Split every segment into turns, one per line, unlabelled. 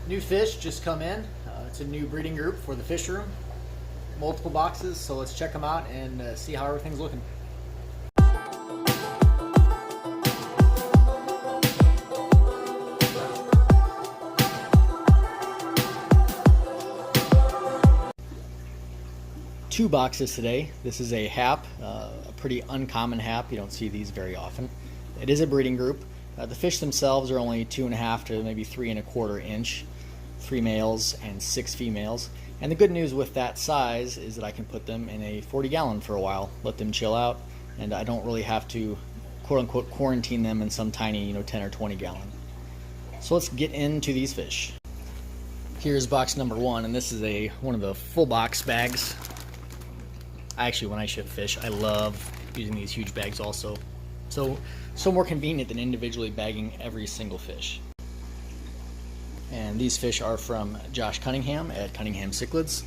New fish just come in. It's a new breeding group for the fish room. Multiple boxes, so let's check them out and see how everything's looking. Two boxes today. This is a hap, a pretty uncommon hap. You don't see these very often. It is a breeding group. The fish themselves are only 2.5 to maybe 3.25 inch, 3 males and 6 females. And the good news with that size is that I can put them in a 40-gallon for a while, let them chill out, and I don't really have to quote-unquote quarantine them in some tiny 10 or 20 gallon. So let's get into these fish. Here's box number 1, and this is one of the full box bags. Actually, when I ship fish, I love using these huge bags also. So more convenient than individually bagging every single fish. And these fish are from Josh Cunningham at Cunningham Cichlids.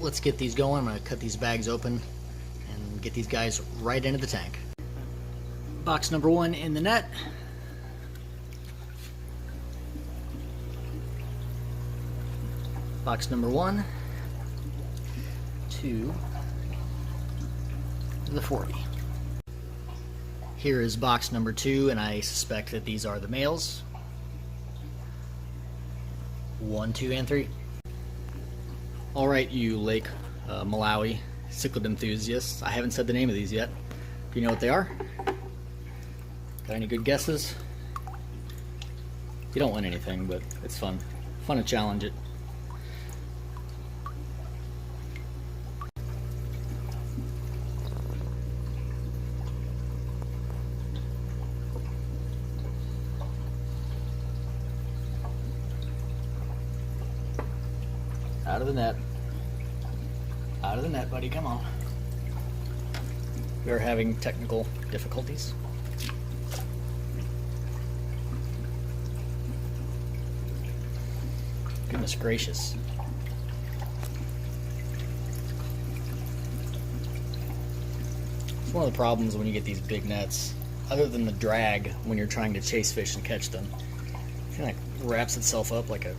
Let's get these going. I'm going to cut these bags open and get these guys right into the tank. Box number 1 in the net. Box number 1 to the 40. Here is box number 2, and I suspect that these are the males. 1, 2, and 3. All right, you Lake Malawi cichlid enthusiasts. I haven't said the name of these yet. Do you know what they are? Got any good guesses? You don't win anything, but it's fun. Fun to challenge it. Out of the net. Out of the net, buddy, come on. We are having technical difficulties. Goodness gracious. It's one of the problems when you get these big nets, other than the drag when you're trying to chase fish and catch them. It kind of wraps itself up like a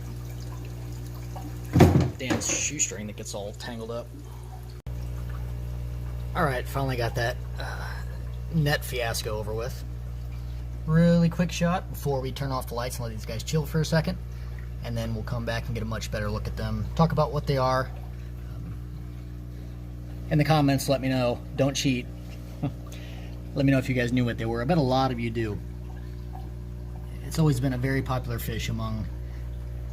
damn shoestring that gets all tangled up. Alright, finally got that net fiasco over with. Really quick shot before we turn off the lights and let these guys chill for a second, and then we'll come back and get a much better look at them, talk about what they are. In the comments, let me know. Don't cheat. Let me know if you guys knew what they were. I bet a lot of you do. It's always been a very popular fish among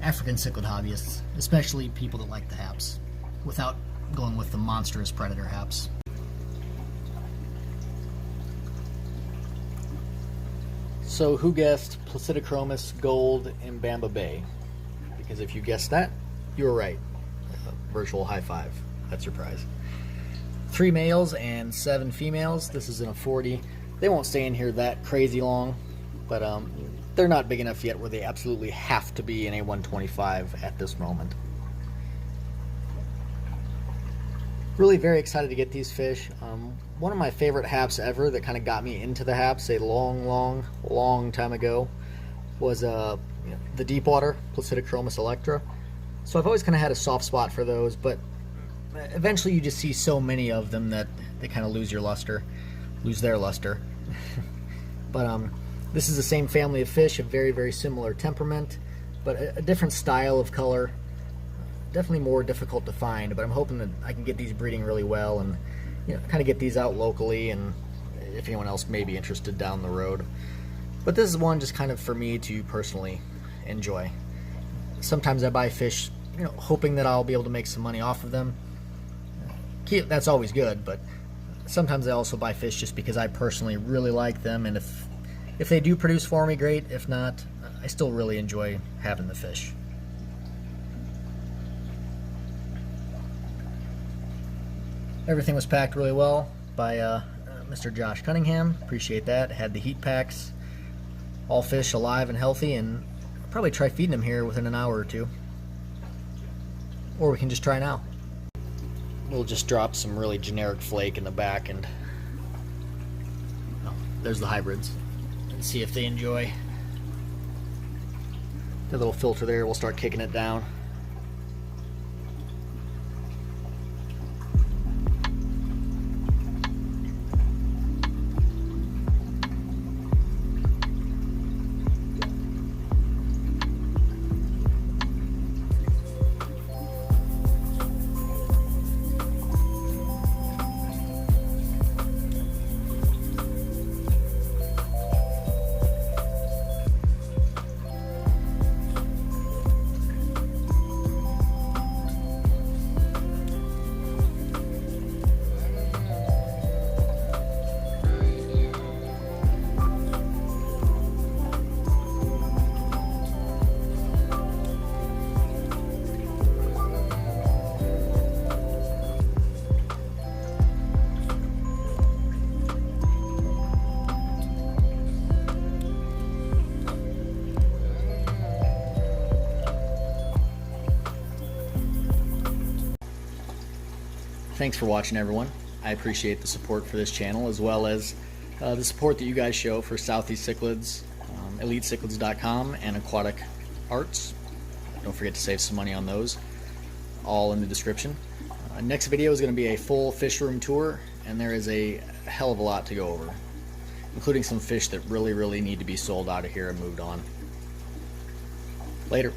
African cichlid hobbyists, especially people that like the haps, without going with the monstrous predator haps. So who guessed Placidochromis gold in Bamba Bay? Because if you guessed that, you were right. Virtual high five. That's your prize. 3 males and 7 females. This is in a 40. They won't stay in here that crazy long, but they're not big enough yet where they absolutely have to be in a 125 at this moment. Really very excited to get these fish. One of my favorite haps ever that kind of got me into the haps a long time ago was the deepwater Placidochromis electra. So I've always kind of had a soft spot for those, but eventually you just see so many of them that they kind of lose their luster. But this is the same family of fish, a very similar temperament, but a different style of color. Definitely more difficult to find, but I'm hoping that I can get these breeding really well and kind of get these out locally, and if anyone else may be interested down the road. But this is one just kind of for me to personally enjoy. Sometimes I buy fish, hoping that I'll be able to make some money off of them. That's always good, but sometimes I also buy fish just because I personally really like them, and if they do produce for me, great. If not, I still really enjoy having the fish. Everything was packed really well by Mr. Josh Cunningham. Appreciate that. Had the heat packs. All fish alive and healthy, and I'll probably try feeding them here within an hour or two. Or we can just try now. We'll just drop some really generic flake in the back, and there's the hybrids. And see if they enjoy The little filter there, we'll start kicking it down. Thanks for watching, everyone. I appreciate the support for this channel, as well as the support that you guys show for Southeast Cichlids, EliteCichlids.com, and Aquatic Arts. Don't forget to save some money on those, all in the description. Next video is going to be a full fish room tour, and there is a hell of a lot to go over, including some fish that really need to be sold out of here and moved on. Later.